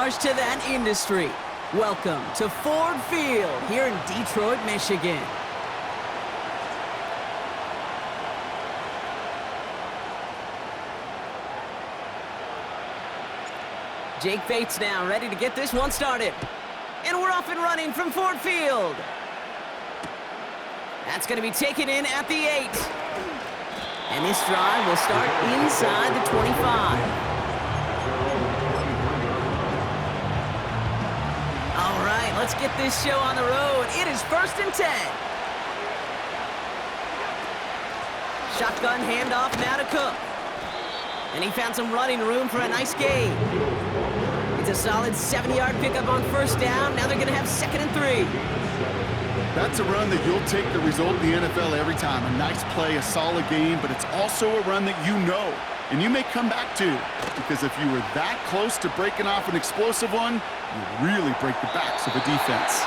charge to that industry. Welcome to Ford Field here in Detroit, Michigan. Jake Bates now ready to get this one started. And we're off and running from Ford Field. That's going to be taken in at the 8. And this drive will start inside the 25. All right, let's get this show on the road. It is 1st and 10. Shotgun handoff now to Cook. And he found some running room for a nice gain. It's a solid 70-yard pickup on 1st down. Now they're going to have 2nd and 3. That's a run that you'll take the result in the NFL every time. A nice play, a solid game, but it's also a run that you know, and you may come back to. Because if you were that close to breaking off an explosive one, you really break the backs of a defense.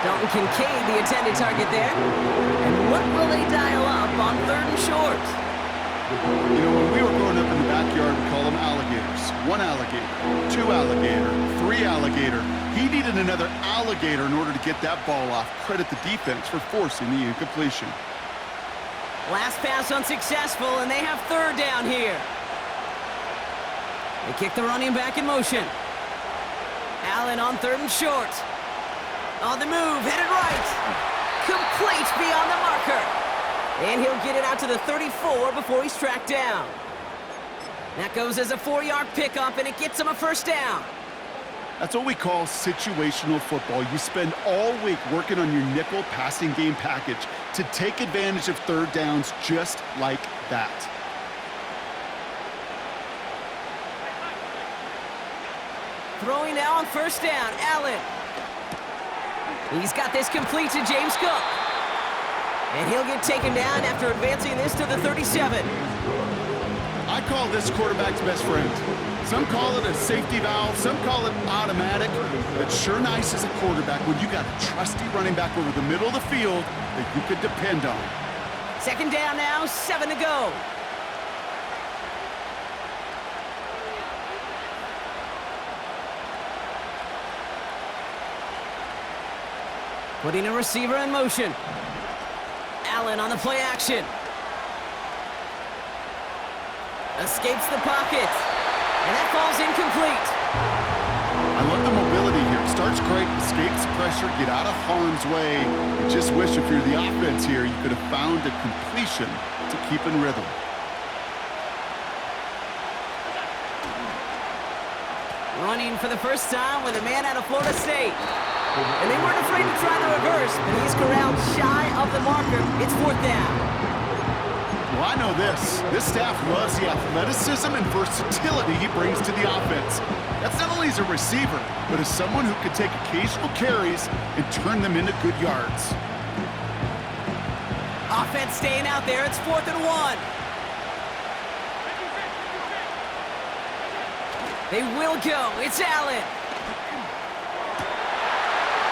Dalton Kincaid, the intended target there. And what will they dial up on 3rd and short? You know, when we were growing up in the backyard, we call them alligators. 1 alligator, 2 alligator, 3 alligator. He needed another alligator in order to get that ball off. Credit the defense for forcing the incompletion. Last pass unsuccessful, and they have 3rd down here. They kick the running back in motion. Allen on 3rd and short. On the move, headed right. Complete beyond the marker. And he'll get it out to the 34 before he's tracked down. That goes as a 4-yard pickup, and it gets him a 1st down. That's what we call situational football. You spend all week working on your nickel passing game package to take advantage of 3rd downs just like that. Throwing now on 1st down, Allen. He's got this complete to James Cook. And he'll get taken down after advancing this to the 37. I call this quarterback's best friend. Some call it a safety valve, some call it automatic, but sure nice as a quarterback when you got a trusty running back over the middle of the field that you could depend on. 2nd down now, 7 to go. Putting a receiver in motion. Allen on the play action. Escapes the pocket. And that falls incomplete. I love the mobility here. Starts great, escapes pressure, get out of harm's way. I just wish if you're the offense here, you could have found a completion to keep in rhythm. Running for the first time with a man out of Florida State. And they weren't afraid to try the reverse, but he's corralled shy of the marker. It's 4th down. Well, I know this. This staff loves the athleticism and versatility he brings to the offense. That's not only as a receiver, but as someone who can take occasional carries and turn them into good yards. Offense staying out there. It's 4th and 1. They will go. It's Allen.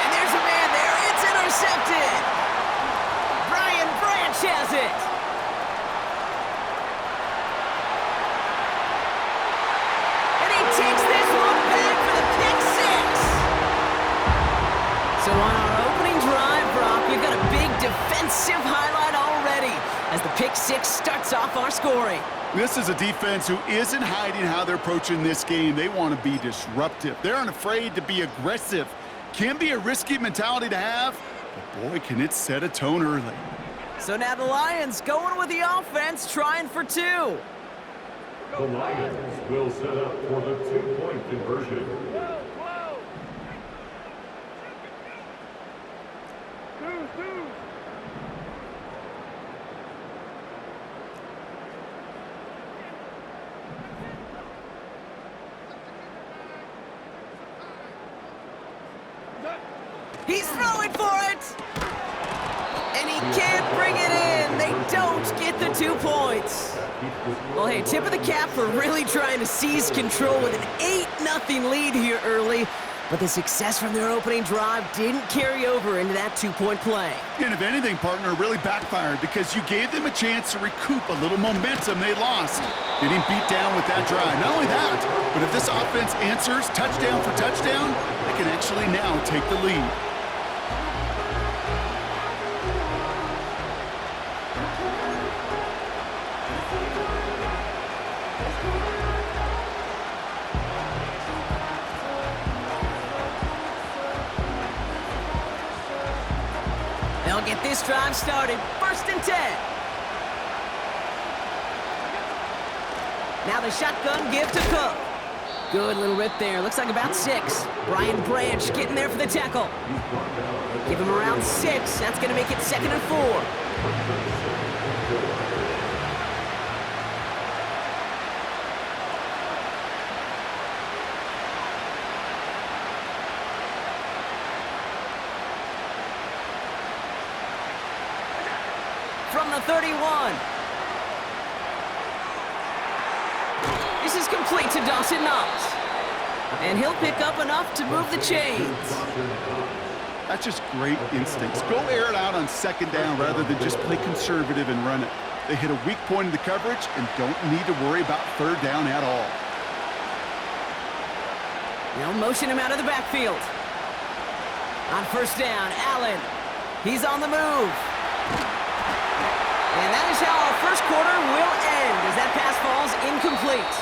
And there's a man there. It's intercepted. Brian Branch has it. And he takes this one back for the pick 6. So on our opening drive, Brock, we've got a big defensive highlight already as the pick 6 starts off our scoring. This is a defense who isn't hiding how they're approaching this game. They want to be disruptive. They're unafraid to be aggressive. Can be a risky mentality to have, but boy, can it set a tone early. So now the Lions going with the offense, trying for 2. The Lions will set up for the 2-point conversion. He's throwing for it! And he can't bring it in. They don't get the 2 points. Well, hey, tip of the cap for really trying to seize control with an 8-0 lead here early. But the success from their opening drive didn't carry over into that two-point play. And if anything, partner, it really backfired because you gave them a chance to recoup a little momentum they lost. Getting beat down with that drive. Not only that, but if this offense answers touchdown for touchdown, they can actually now take the lead. They'll get this drive started. 1st and 10. Now the shotgun give to Cook. Good little rip there. Looks like about 6. Brian Branch getting there for the tackle. Give him around 6. That's going to make it 2nd and 4. From the 31. This is complete to Dawson Knox. And he'll pick up enough to move the chains. That's just great instincts. Go air it out on 2nd down rather than just play conservative and run it. They hit a weak point in the coverage and don't need to worry about 3rd down at all. They'll motion him out of the backfield. On 1st down, Allen. He's on the move. And that is how our 1st quarter will end as that pass falls incomplete.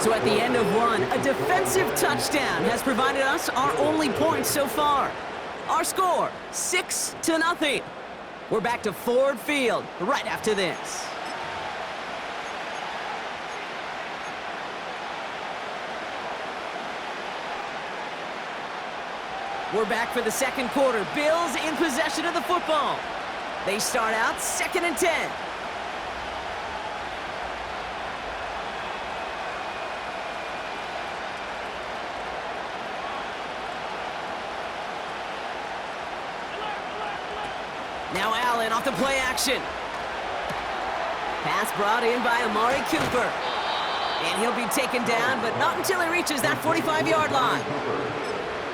So at the end of one, a defensive touchdown has provided us our only points so far. Our score, 6-0. We're back to Ford Field right after this. We're back for the 2nd quarter. Bills in possession of the football. They start out 2nd and 10. Now Allen off the play action. Pass brought in by Amari Cooper. And he'll be taken down, but not until he reaches that 45-yard line.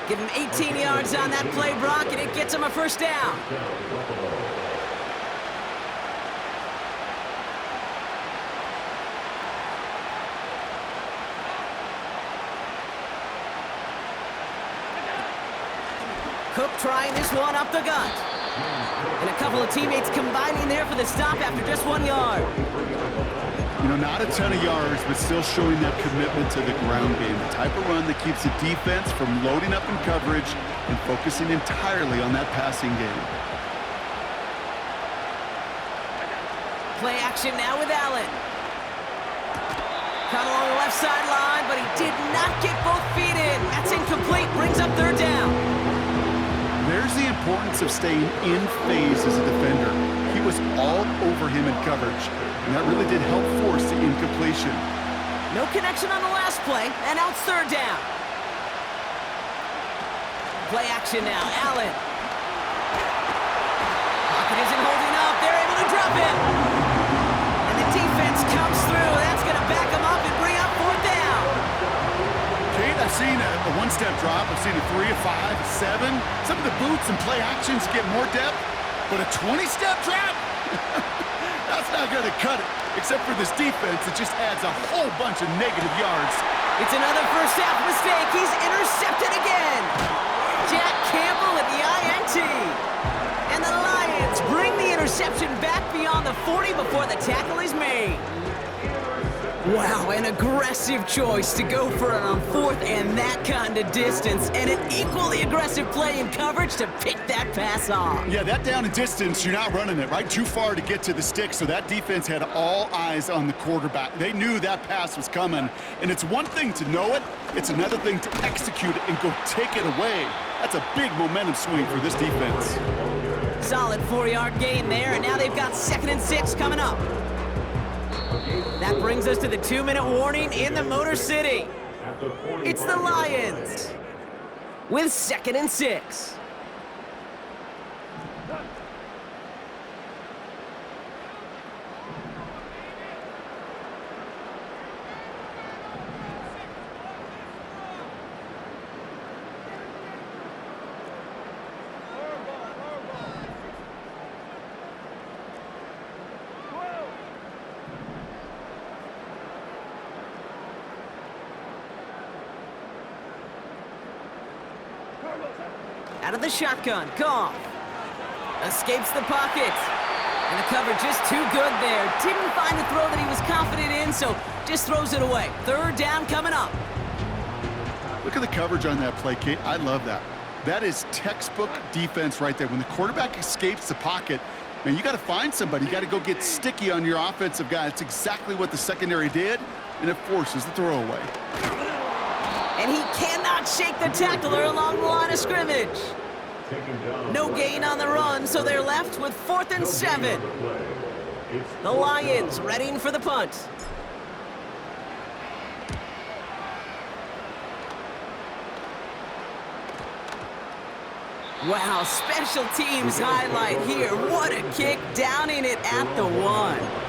Give him 18 yards on that play, Brock, and it gets him a 1st down. Cook trying this one up the gut. And a couple of teammates combining there for the stop after just 1 yard. You know, not a ton of yards, but still showing that commitment to the ground game. The type of run that keeps the defense from loading up in coverage and focusing entirely on that passing game. Play action now with Allen. Caught along the left sideline, but he did not get both feet in. That's incomplete, brings up 3rd down. There's the importance of staying in phase as a defender. He was all over him in coverage, and that really did help force the incompletion. No connection on the last play, and now it's 3rd down. Play action now, Allen. Pocket isn't holding up, they're able to drop him. And the defense comes through, that's gonna back him up and bring up 4th down. Kate, I've seen a one-step drop. I've seen a 3, a 5, a 7. Some of the boots and play actions get more depth, but a 20-step drop? That's not going to cut it, except for this defense that just adds a whole bunch of negative yards. It's another 1st half mistake. He's intercepted again. Jack Campbell with the INT. And the Lions bring the interception back beyond the 40 before the tackle is made. Wow, an aggressive choice to go for it on 4th and that kind of distance, and an equally aggressive play in coverage to pick that pass off. Yeah, that down and distance, you're not running it, right? Too far to get to the stick, so that defense had all eyes on the quarterback. They knew that pass was coming, and it's one thing to know it, it's another thing to execute it and go take it away. That's a big momentum swing for this defense. Solid 4-yard gain there, and now they've got 2nd and 6 coming up. That brings us to the 2-minute warning in the Motor City. It's the Lions with 2nd and 6. Out of the shotgun, Goff. Escapes the pocket. And the cover just too good there. Didn't find the throw that he was confident in, so just throws it away. Third down coming up. Look at the coverage on that play, Kate. I love that. That is textbook defense right there. When the quarterback escapes the pocket, man, you got to find somebody. You got to go get sticky on your offensive guy. It's exactly what the secondary did, and it forces the throwaway. And he cannot shake the tackler along the line of scrimmage. No gain on the run, so they're left with 4th and 7. The Lions readying for the punt. Wow, special teams highlight here. What a kick, downing it at the 1.